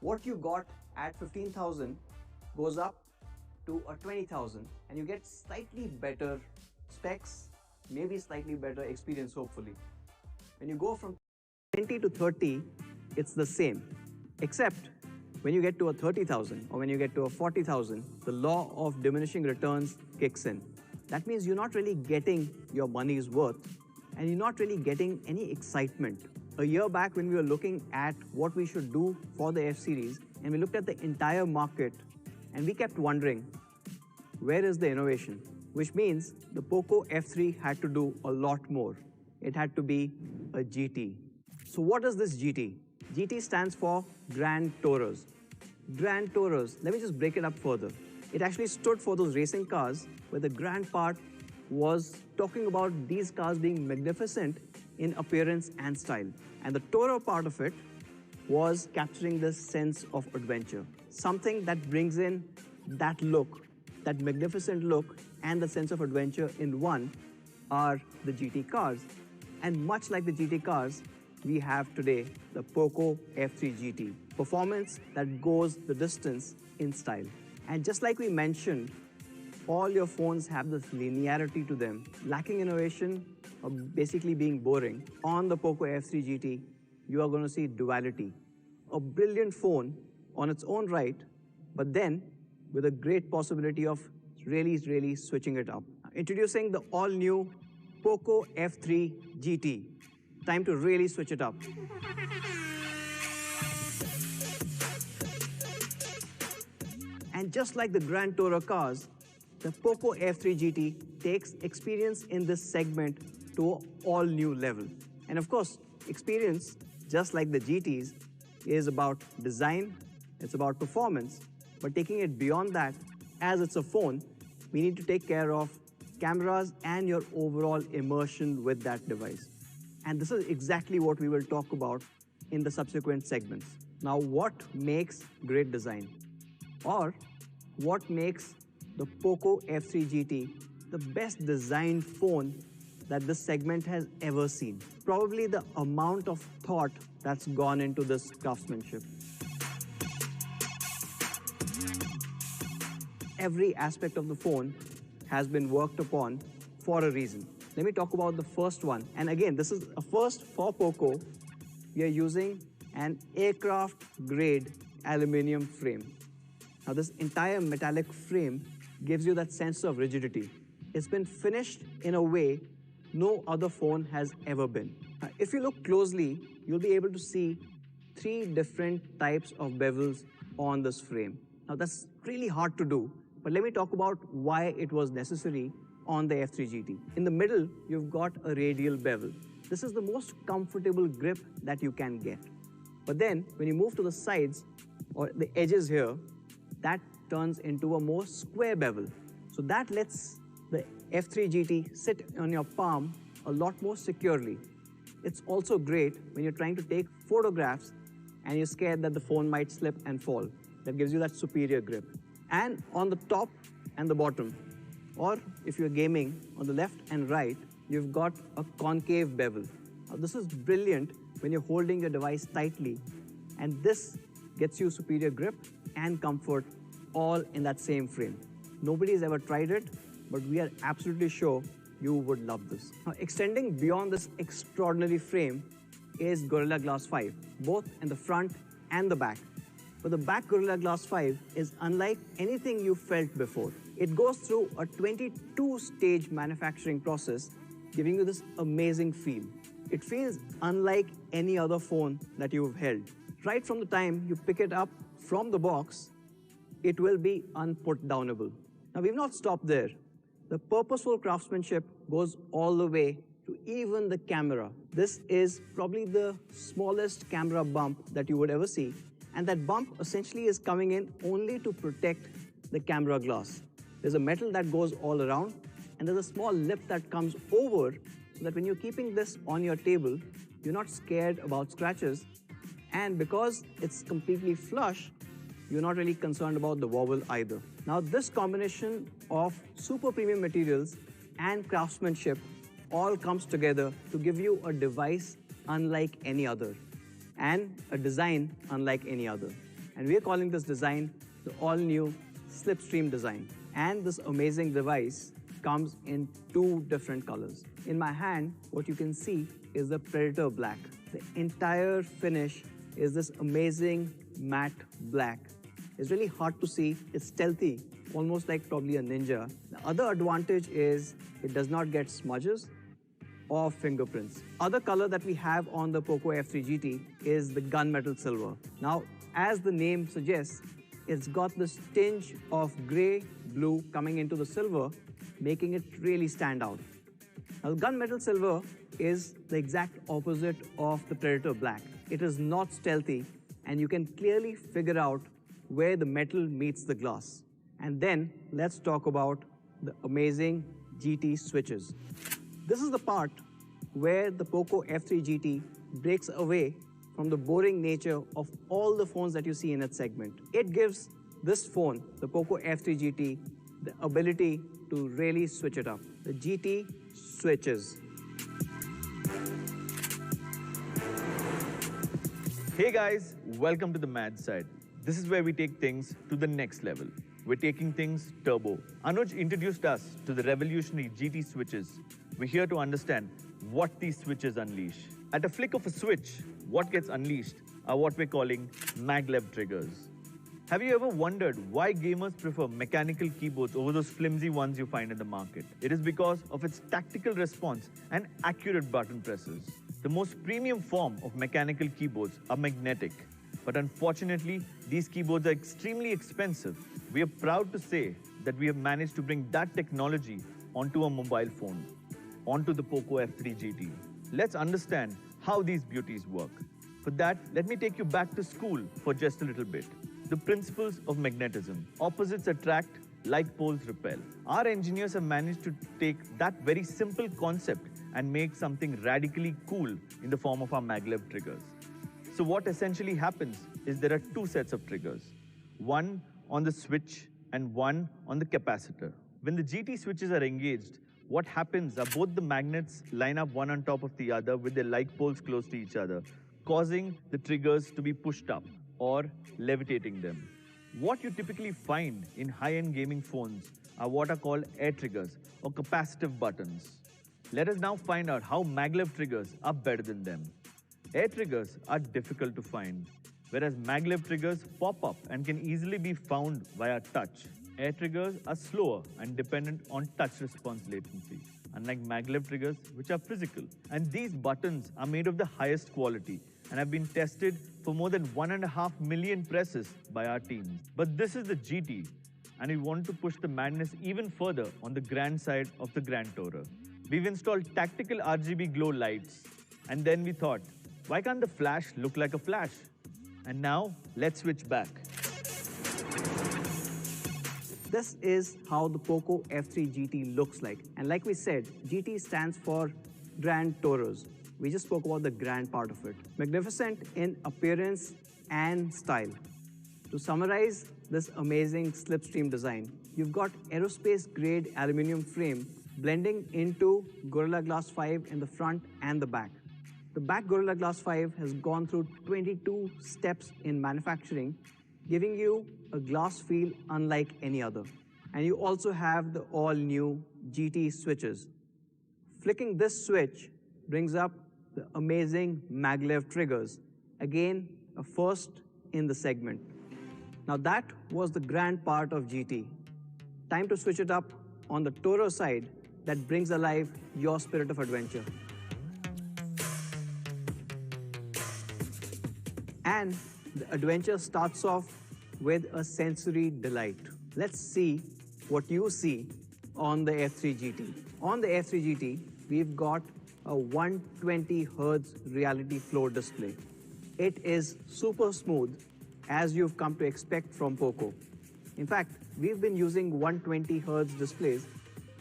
What you got at 15,000 goes up to a 20,000 and you get slightly better specs, maybe slightly better experience hopefully. When you go from 20 to 30, it's the same, except when you get to a 30,000 or when you get to a 40,000, the law of diminishing returns kicks in. That means you're not really getting your money's worth and you're not really getting any excitement. A year back when we were looking at what we should do for the F series and we looked at the entire market and we kept wondering, where is the innovation? Which means the POCO F3 had to do a lot more. It had to be a GT. So what is this GT? GT stands for Grand Tourers. Grand Tourers, let me just break it up further. It actually stood for those racing cars where the grand part was talking about these cars being magnificent in appearance and style. And the tourer part of it was capturing this sense of adventure. Something that brings in that look, that magnificent look and the sense of adventure in one are the GT cars. And much like the GT cars, we have today the POCO F3 GT. Performance that goes the distance in style. And just like we mentioned, all your phones have this linearity to them, lacking innovation or basically being boring. On the POCO F3 GT, you are going to see duality. A brilliant phone on its own right, but then with a great possibility of really switching it up. Introducing the all-new POCO F3 GT. Time to really switch it up. And just like the Grand Tourer cars, the POCO F3 GT takes experience in this segment to an all-new level. And of course, experience, just like the GTs, is about design, it's about performance, but taking it beyond that, as it's a phone, we need to take care of cameras and your overall immersion with that device. And this is exactly what we will talk about in the subsequent segments. Now, what makes great design? Or what makes the POCO F3 GT the best designed phone that this segment has ever seen? Probably the amount of thought that's gone into this craftsmanship. Every aspect of the phone has been worked upon for a reason. Let me talk about the first one. And again, this is a first for POCO. We are using an aircraft-grade aluminum frame. Now, this entire metallic frame gives you that sense of rigidity. It's been finished in a way no other phone has ever been. Now, if you look closely, you'll be able to see 3 different types of bezels on this frame. Now, that's really hard to do, but let me talk about why it was necessary on the F3 GT. In the middle, you've got a radial bevel. This is the most comfortable grip that you can get. But then, when you move to the sides, or the edges here, that turns into a more square bevel. So that lets the F3 GT sit on your palm a lot more securely. It's also great when you're trying to take photographs and you're scared that the phone might slip and fall. That gives you that superior grip. And on the top and the bottom, or if you're gaming on the left and right, you've got a concave bevel. Now, this is brilliant when you're holding your device tightly, and this gets you superior grip and comfort all in that same frame. Nobody's ever tried it, but we are absolutely sure you would love this. Now, extending beyond this extraordinary frame is Gorilla Glass 5, both in the front and the back. But the back Gorilla Glass 5 is unlike anything you've felt before. It goes through a 22-stage manufacturing process, giving you this amazing feel. It feels unlike any other phone that you've held. Right from the time you pick it up from the box, it will be unputdownable. Now, we've not stopped there. The purposeful craftsmanship goes all the way to even the camera. This is probably the smallest camera bump that you would ever see. And that bump essentially is coming in only to protect the camera glass. There's a metal that goes all around, and there's a small lip that comes over so that when you're keeping this on your table, you're not scared about scratches. And because it's completely flush, you're not really concerned about the wobble either. Now, this combination of super premium materials and craftsmanship all comes together to give you a device unlike any other, and a design unlike any other. And we're calling this design the all-new Slipstream design. And this amazing device comes in two different colors. In my hand, what you can see is the Predator Black. The entire finish is this amazing matte black. It's really hard to see. It's stealthy, almost like probably a ninja. The other advantage is it does not get smudges or fingerprints. Other color that we have on the POCO F3 GT is the gunmetal silver. Now, as the name suggests, it's got this tinge of gray, blue coming into the silver, making it really stand out. Now, the gunmetal silver is the exact opposite of the Predator Black. It is not stealthy, and you can clearly figure out where the metal meets the glass. And then let's talk about the amazing GT switches. This is the part where the POCO F3 GT breaks away from the boring nature of all the phones that you see in its segment. It gives this phone, the POCO F3 GT, the ability to really switch it up. The GT switches. Hey guys, welcome to the Mad Side. This is where we take things to the next level. We're taking things turbo. Anuj introduced us to the revolutionary GT switches. We're here to understand what these switches unleash. At a flick of a switch, what gets unleashed are what we're calling maglev triggers. Have you ever wondered why gamers prefer mechanical keyboards over those flimsy ones you find in the market? It is because of its tactical response and accurate button presses. The most premium form of mechanical keyboards are magnetic. But unfortunately, these keyboards are extremely expensive. We are proud to say that we have managed to bring that technology onto a mobile phone, onto the POCO F3 GT. Let's understand how these beauties work. For that, let me take you back to school for just a little bit. The principles of magnetism. Opposites attract, like poles repel. Our engineers have managed to take that very simple concept and make something radically cool in the form of our maglev triggers. So what essentially happens is there are two sets of triggers, one on the switch and one on the capacitor. When the GT switches are engaged, what happens are both the magnets line up one on top of the other with their like poles close to each other, causing the triggers to be pushed up or levitating them. What you typically find in high-end gaming phones are what are called air triggers or capacitive buttons. Let us now find out how maglev triggers are better than them. Air triggers are difficult to find, whereas maglev triggers pop up and can easily be found via touch. Air triggers are slower and dependent on touch response latency, unlike maglev triggers, which are physical. And these buttons are made of the highest quality and have been tested for more than 1.5 million presses by our teams. But this is the GT, and we want to push the madness even further on the grand side of the Grand Tourer. We've installed tactical RGB glow lights, and then we thought, why can't the flash look like a flash? And now, let's switch back. This is how the POCO F3 GT looks like. And like we said, GT stands for Grand Tourers. We just spoke about the grand part of it. Magnificent in appearance and style. To summarize this amazing slipstream design, you've got aerospace-grade aluminum frame blending into Gorilla Glass 5 in the front and the back. The back Gorilla Glass 5 has gone through 22 steps in manufacturing, giving you a glass feel unlike any other. And you also have the all-new GT switches. Flicking this switch brings up the amazing maglev triggers. Again, a first in the segment. Now that was the grand part of GT. Time to switch it up on the Tourer side that brings alive your spirit of adventure. And the adventure starts off with a sensory delight. Let's see what you see on the F3 GT. On the F3 GT, we've got a 120 Hz reality floor display. It is super smooth, as you've come to expect from POCO. In fact, we've been using 120 Hz displays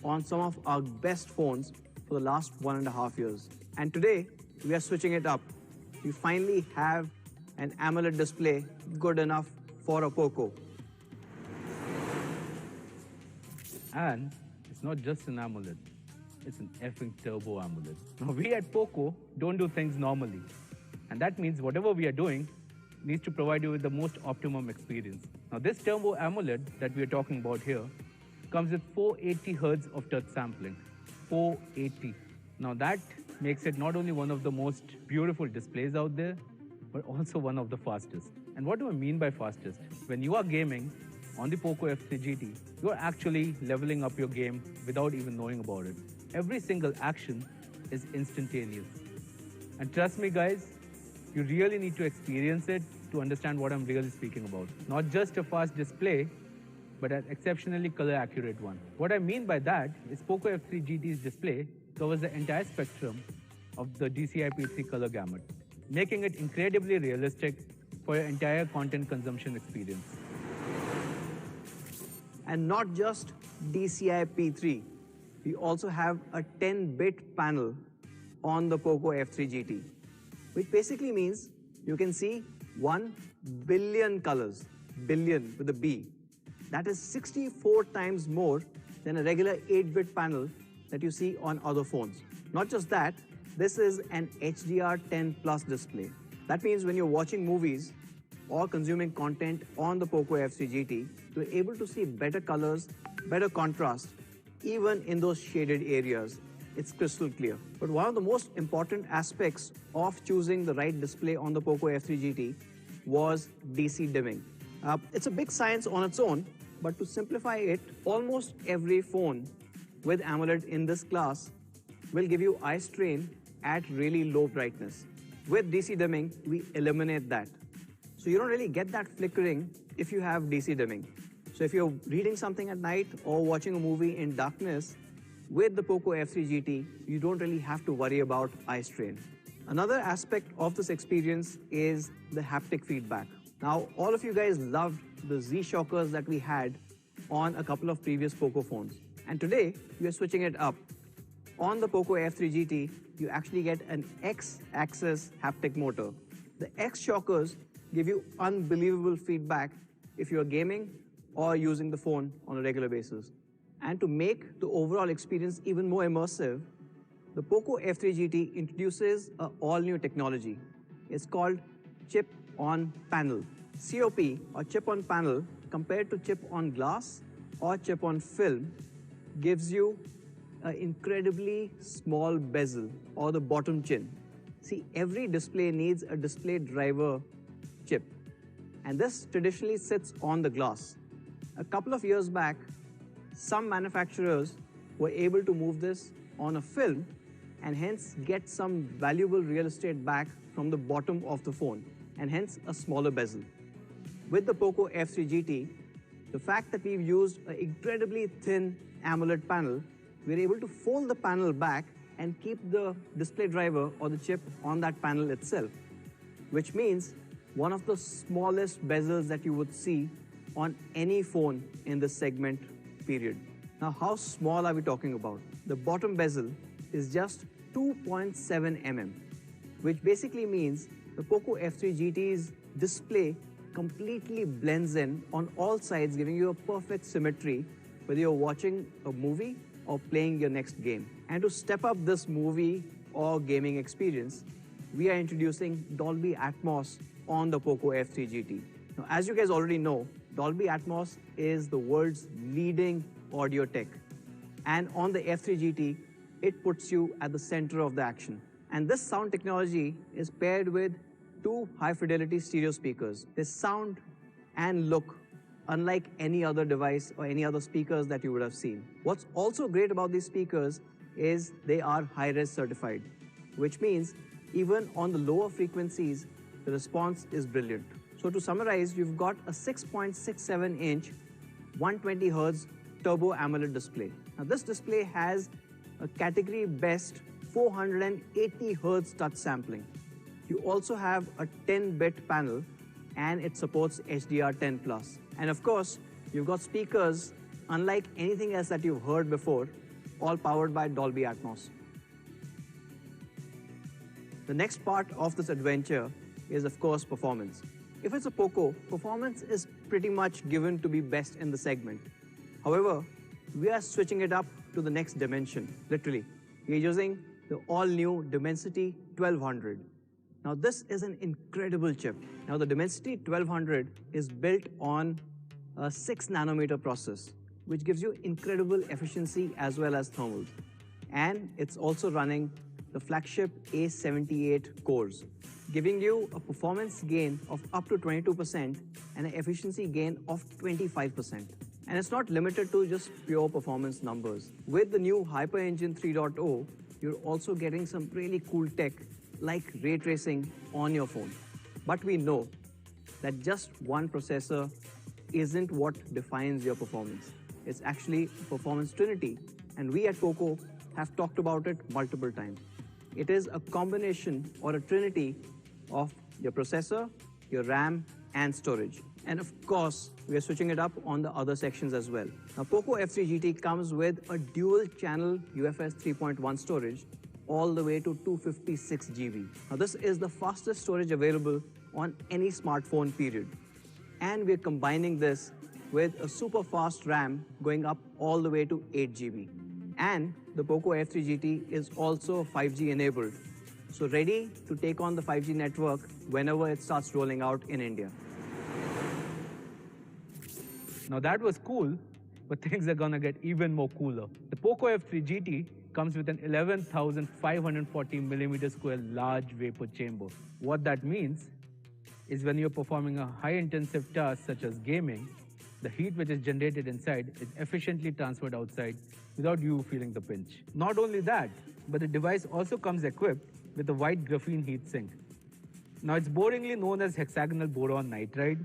on some of our best phones for the last 1.5 years. And today, we are switching it up. We finally have an AMOLED display good enough for a POCO. And it's not just an AMOLED, it's an effing turbo AMOLED. Now we at POCO don't do things normally. And that means whatever we are doing, needs to provide you with the most optimum experience. Now, this Turbo AMOLED that we are talking about here comes with 480 Hz of touch sampling. 480. Now, that makes it not only one of the most beautiful displays out there, but also one of the fastest. And what do I mean by fastest? When you are gaming on the POCO F3 GT, you are actually leveling up your game without even knowing about it. Every single action is instantaneous. And trust me, guys, you really need to experience it to understand what I'm really speaking about. Not just a fast display, but an exceptionally color accurate one. What I mean by that is POCO F3 GT's display covers the entire spectrum of the DCI-P3 color gamut, making it incredibly realistic for your entire content consumption experience. And not just DCI-P3, we also have a 10-bit panel on the POCO F3 GT, which basically means you can see 1 billion colors, billion with a B. That is 64 times more than a regular 8-bit panel that you see on other phones. Not just that, this is an HDR10 Plus display. That means when you're watching movies or consuming content on the POCO F3 GT, you're able to see better colors, better contrast, even in those shaded areas. It's crystal clear. But one of the most important aspects of choosing the right display on the POCO F3 GT was DC dimming. It's a big science on its own, but to simplify it, almost every phone with AMOLED in this class will give you eye strain at really low brightness. With DC dimming, we eliminate that. So you don't really get that flickering if you have DC dimming. So if you're reading something at night or watching a movie in darkness, with the POCO F3 GT, you don't really have to worry about eye strain. Another aspect of this experience is the haptic feedback. Now, all of you guys loved the Z-Shockers that we had on a couple of previous POCO phones. And today, we are switching it up. On the POCO F3 GT, you actually get an X-axis haptic motor. The X-Shockers give you unbelievable feedback if you are gaming or using the phone on a regular basis. And to make the overall experience even more immersive, the POCO F3 GT introduces an all-new technology. It's called chip-on-panel. COP, or chip-on-panel, compared to chip-on-glass or chip-on-film, gives you an incredibly small bezel, or the bottom chin. See, every display needs a display driver chip, and this traditionally sits on the glass. A couple of years back, some manufacturers were able to move this on a film and hence get some valuable real estate back from the bottom of the phone, and hence a smaller bezel. With the POCO F3 GT, the fact that we've used an incredibly thin AMOLED panel, we're able to fold the panel back and keep the display driver or the chip on that panel itself, which means one of the smallest bezels that you would see on any phone in this segment, period. Now, how small are we talking about? The bottom bezel is just 2.7 mm, which basically means the POCO F3 GT's display completely blends in on all sides, giving you a perfect symmetry whether you're watching a movie or playing your next game. And to step up this movie or gaming experience, we are introducing Dolby Atmos on the POCO F3 GT. Now, as you guys already know, Dolby Atmos is the world's leading audio tech. And on the F3 GT, it puts you at the center of the action. And this sound technology is paired with two high-fidelity stereo speakers. They sound and look unlike any other device or any other speakers that you would have seen. What's also great about these speakers is they are high-res certified, which means even on the lower frequencies, the response is brilliant. So to summarize, you've got a 6.67-inch, 120 Hz Turbo AMOLED display. Now this display has a category best 480 Hz touch sampling. You also have a 10-bit panel and it supports HDR10 Plus. And of course, you've got speakers unlike anything else that you've heard before, all powered by Dolby Atmos. The next part of this adventure is, of course, performance. If it's a POCO, performance is pretty much given to be best in the segment. However, we are switching it up to the next dimension, literally. We're using the all-new Dimensity 1200. Now this is an incredible chip. Now the Dimensity 1200 is built on a 6 nanometer process, which gives you incredible efficiency as well as thermals. And it's also running the flagship A78 cores, giving you a performance gain of up to 22% and an efficiency gain of 25%. And it's not limited to just pure performance numbers. With the new Hyper Engine 3.0, you're also getting some really cool tech like ray tracing on your phone. But we know that just one processor isn't what defines your performance. It's actually a performance trinity, and we at POCO have talked about it multiple times. It is a combination or a trinity of your processor, your RAM, and storage. And of course, we are switching it up on the other sections as well. Now, POCO F3 GT comes with a dual-channel UFS 3.1 storage all the way to 256 GB. Now, this is the fastest storage available on any smartphone, period. And we're combining this with a super fast RAM going up all the way to 8 GB. And the POCO F3 GT is also 5G enabled, so ready to take on the 5G network whenever it starts rolling out in India. Now that was cool, but things are gonna get even more cooler. The POCO F3 GT comes with an 11,540 millimeter square large vapor chamber. What that means is when you're performing a high-intensive task such as gaming, the heat which is generated inside is efficiently transferred outside without you feeling the pinch. Not only that, but the device also comes equipped with a white graphene heatsink. Now it's boringly known as hexagonal boron nitride,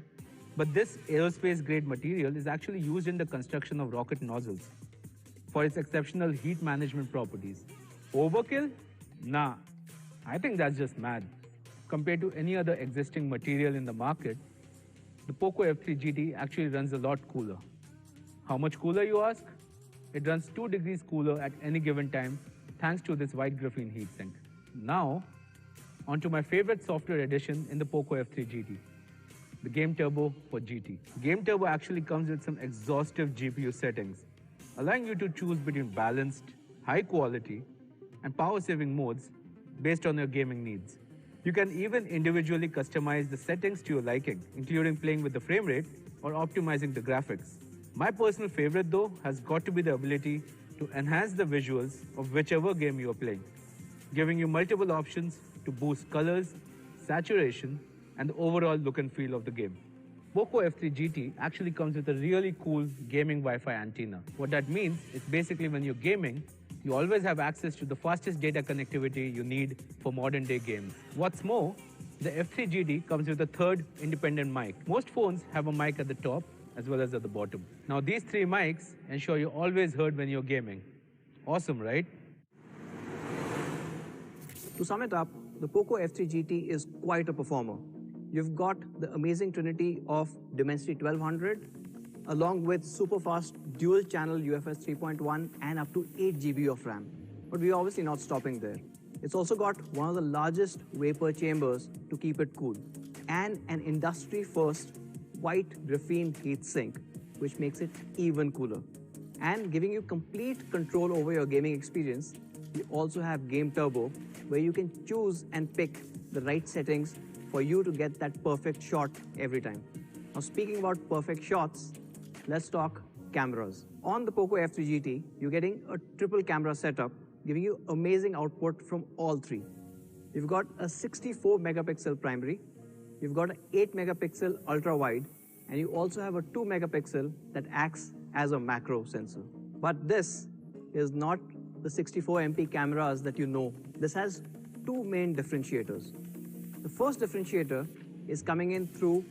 but this aerospace-grade material is actually used in the construction of rocket nozzles for its exceptional heat management properties. Overkill? Nah, I think that's just mad. Compared to any other existing material in the market, the POCO F3 GT actually runs a lot cooler. How much cooler, you ask? It runs 2 degrees cooler at any given time thanks to this white graphene heatsink. Now, onto my favorite software addition in the POCO F3 GT, the Game Turbo for GT. Game Turbo actually comes with some exhaustive GPU settings, allowing you to choose between balanced, high quality, and power-saving modes based on your gaming needs. You can even individually customize the settings to your liking, including playing with the frame rate or optimizing the graphics. My personal favorite, though, has got to be the ability to enhance the visuals of whichever game you are playing, giving you multiple options to boost colors, saturation, and the overall look and feel of the game. POCO F3 GT actually comes with a really cool gaming Wi-Fi antenna. What that means is basically when you're gaming, you always have access to the fastest data connectivity you need for modern day games. What's more, the F3 GT comes with a third independent mic. Most phones have a mic at the top as well as at the bottom. Now these 3 mics ensure you're always heard when you're gaming. Awesome, right? To sum it up, the POCO F3 GT is quite a performer. You've got the amazing trinity of Dimensity 1200, along with super fast dual channel UFS 3.1 and up to 8 GB of RAM. But we're obviously not stopping there. It's also got one of the largest vapor chambers to keep it cool, and an industry first white graphene heatsink, which makes it even cooler. And giving you complete control over your gaming experience, you also have Game Turbo, where you can choose and pick the right settings for you to get that perfect shot every time. Now, speaking about perfect shots, let's talk cameras. On the POCO F3 GT, you're getting a triple camera setup, giving you amazing output from all 3. You've got a 64 megapixel primary, you've got an 8 megapixel ultra wide, and you also have a 2 megapixel that acts as a macro sensor. But this is not the 64 MP cameras that you know. This has 2 main differentiators. The first differentiator is coming in through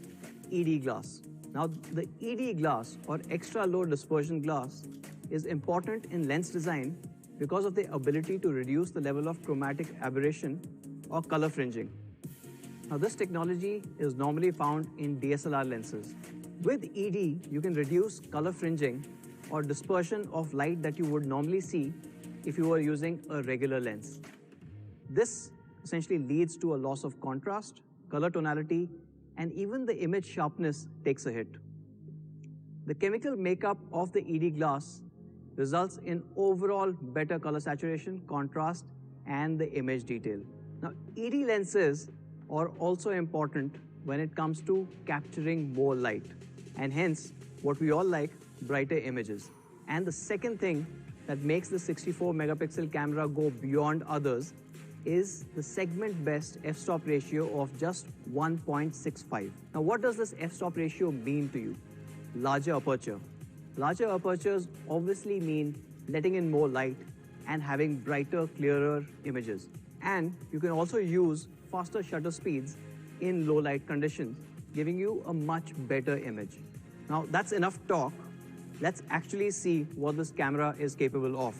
ED glass. Now, the ED glass, or extra low dispersion glass, is important in lens design because of the ability to reduce the level of chromatic aberration or color fringing. Now, this technology is normally found in DSLR lenses. With ED, you can reduce color fringing or dispersion of light that you would normally see if you were using a regular lens. This essentially leads to a loss of contrast, color tonality, and even the image sharpness takes a hit. The chemical makeup of the ED glass results in overall better color saturation, contrast, and the image detail. Now, ED lenses are also important when it comes to capturing more light, and hence what we all like, brighter images. And the second thing that makes the 64 megapixel camera go beyond others is the segment best f-stop ratio of just 1.65. Now what does this f-stop ratio mean to you? Larger aperture. Larger apertures obviously mean letting in more light and having brighter, clearer images. And you can also use faster shutter speeds in low light conditions, giving you a much better image. Now that's enough talk. Let's actually see what this camera is capable of.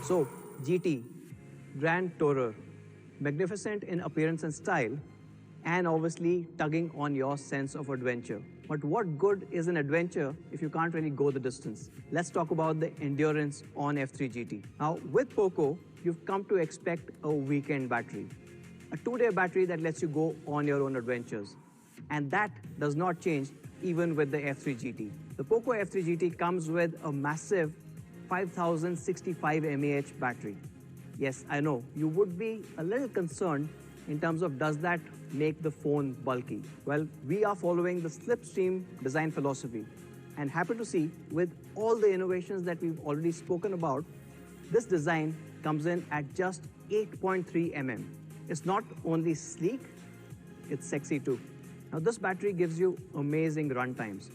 So, GT, Grand Tourer, magnificent in appearance and style, and obviously tugging on your sense of adventure. But what good is an adventure if you can't really go the distance? Let's talk about the endurance on F3 GT. Now, with POCO, you've come to expect a weekend battery, a 2-day battery that lets you go on your own adventures. And that does not change even with the F3 GT. The POCO F3 GT comes with a massive 5065 mAh battery. Yes, I know, you would be a little concerned in terms of does that make the phone bulky? Well, we are following the slipstream design philosophy and happy to see with all the innovations that we've already spoken about, this design comes in at just 8.3 mm. It's not only sleek, it's sexy too. Now this battery gives you amazing run times.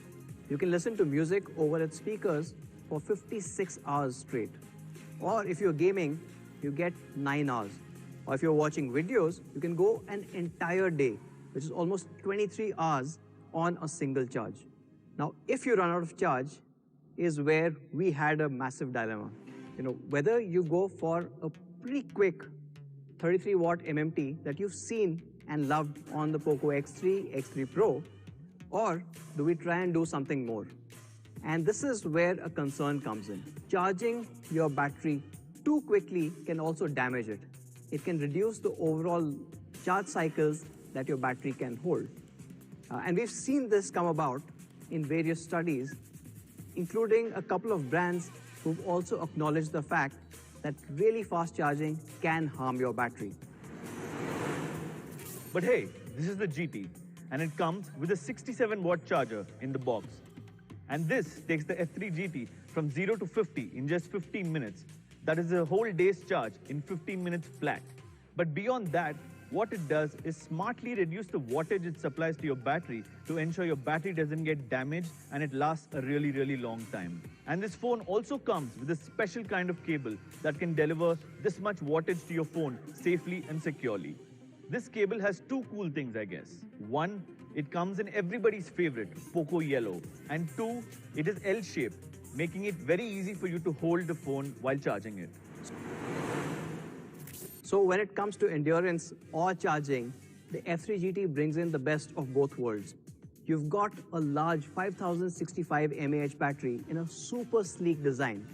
You can listen to music over its speakers for 56 hours straight. Or if you're gaming, you get 9 hours. Or if you're watching videos, you can go an entire day, which is almost 23 hours on a single charge. Now, if you run out of charge, is where we had a massive dilemma. Whether you go for a pretty quick 33 watt MMT that you've seen and loved on the POCO X3, X3 Pro, or do we try and do something more? And this is where a concern comes in. Charging your battery too quickly can also damage it. It can reduce the overall charge cycles that your battery can hold. And we've seen this come about in various studies, including a couple of brands who've also acknowledged the fact that really fast charging can harm your battery. But hey, this is the GT, and it comes with a 67 watt charger in the box. And this takes the F3 GT from 0 to 50 in just 15 minutes. That is a whole day's charge in 15 minutes flat. But beyond that, what it does is smartly reduce the wattage it supplies to your battery to ensure your battery doesn't get damaged and it lasts a really, really long time. And this phone also comes with a special kind of cable that can deliver this much wattage to your phone safely and securely. This cable has two cool things, I guess. One, it comes in everybody's favorite, POCO Yellow. And two, it is L-shaped, making it very easy for you to hold the phone while charging it. So when it comes to endurance or charging, the F3 GT brings in the best of both worlds. You've got a large 5065 mAh battery in a super sleek design.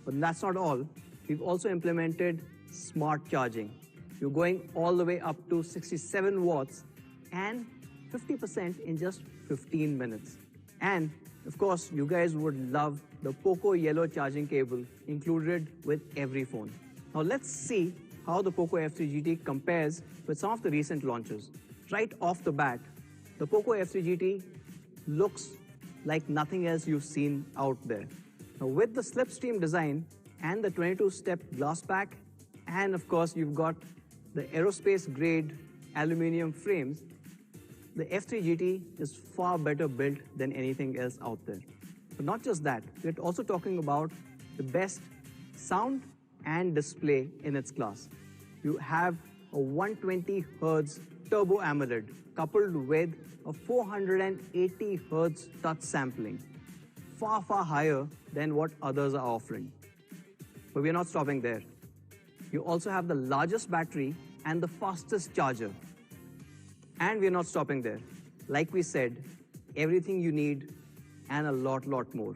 But that's not all. We've also implemented smart charging. You're going all the way up to 67 watts and 50% in just 15 minutes. And of course, you guys would love the POCO Yellow charging cable included with every phone. Now let's see how the POCO F3 GT compares with some of the recent launches. Right off the bat, the POCO F3 GT looks like nothing else you've seen out there. Now with the slipstream design and the 22-step glass pack, and of course you've got the aerospace grade aluminum frames, the F3 GT is far better built than anything else out there. But not just that, we're also talking about the best sound and display in its class. You have a 120 Hz turbo AMOLED coupled with a 480 Hz touch sampling, far, far higher than what others are offering. But we're not stopping there. You also have the largest battery and the fastest charger. And we're not stopping there. Like we said, everything you need and a lot more.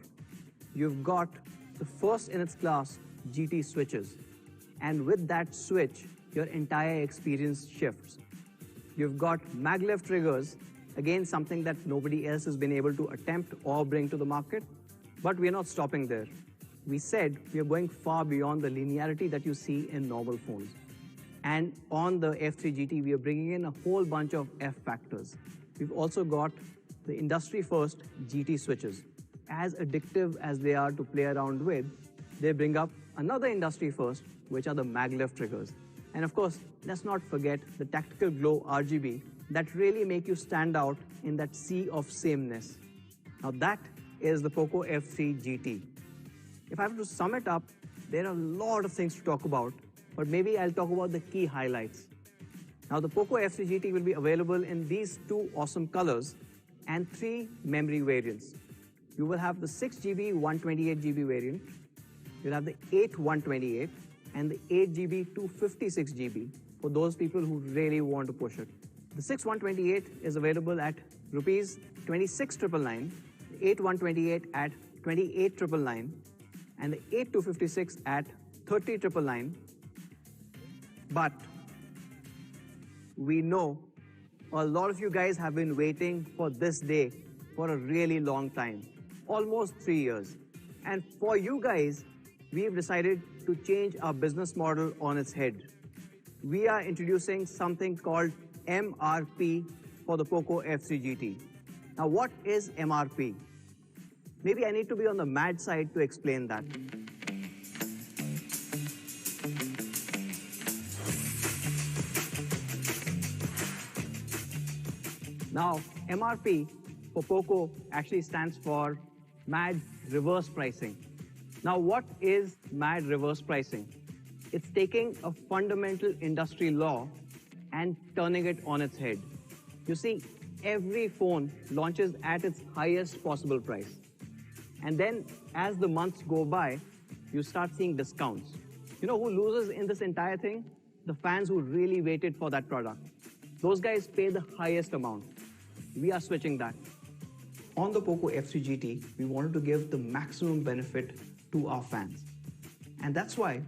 You've got the first in its class GT switches. And with that switch, your entire experience shifts. You've got maglev triggers, again something that nobody else has been able to attempt or bring to the market. But we are not stopping there. We said we are going far beyond the linearity that you see in normal phones. And on the F3 GT, we are bringing in a whole bunch of F factors. We've also got the industry-first GT switches. As addictive as they are to play around with, they bring up another industry-first, which are the maglev triggers. And of course, let's not forget the tactical glow RGB that really make you stand out in that sea of sameness. Now that is the POCO F3 GT. If I have to sum it up, there are a lot of things to talk about, but maybe I'll talk about the key highlights. Now the POCO F3 GT will be available in these two awesome colors and 3 memory variants. You will have the 6GB 128GB variant, you'll have the 8 128 and the 8GB 256GB for those people who really want to push it. The 6 128 is available at rupees 26,999, the 8 128 at 28,999 and the 8 256 at 30,999. But we know a lot of you guys have been waiting for this day for a really long time, almost 3 years. And for you guys, we've decided to change our business model on its head. We are introducing something called MRP for the POCO F3 GT. Now, what is MRP? Maybe I need to be on the mad side to explain that. Now, MRP for POCO actually stands for MAD reverse pricing. Now, what is MAD reverse pricing? It's taking a fundamental industry law and turning it on its head. You see, every phone launches at its highest possible price. And then as the months go by, you start seeing discounts. You know who loses in this entire thing? The fans who really waited for that product. Those guys pay the highest amount. We are switching that. On the POCO F3 GT, we wanted to give the maximum benefit to our fans. And that's why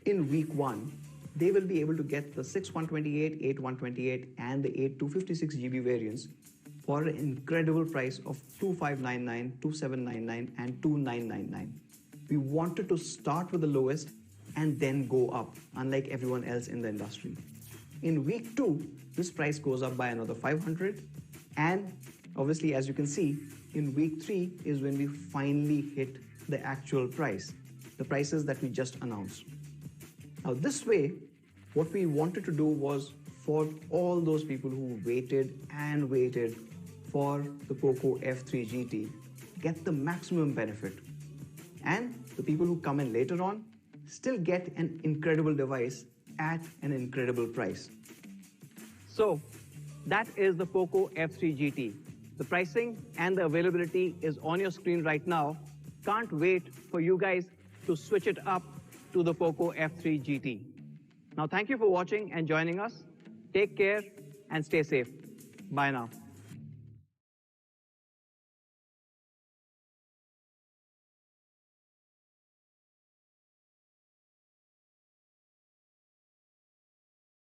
in week 1, they will be able to get the 6 128, 8 128 and the 8 256GB variants for an incredible price of 2599, 2799 and 2999. We wanted to start with the lowest and then go up, unlike everyone else in the industry. In week 2, this price goes up by another 500, and obviously, as you can see, in week 3 is when we finally hit the actual price, the prices that we just announced. Now this way, what we wanted to do was for all those people who waited and waited for the POCO F3 GT, get the maximum benefit. And the people who come in later on still get an incredible device at an incredible price. So that is the POCO F3 GT. The pricing and the availability is on your screen right now. Can't wait for you guys to switch it up to the POCO F3 GT. Now, thank you for watching and joining us. Take care and stay safe. Bye now.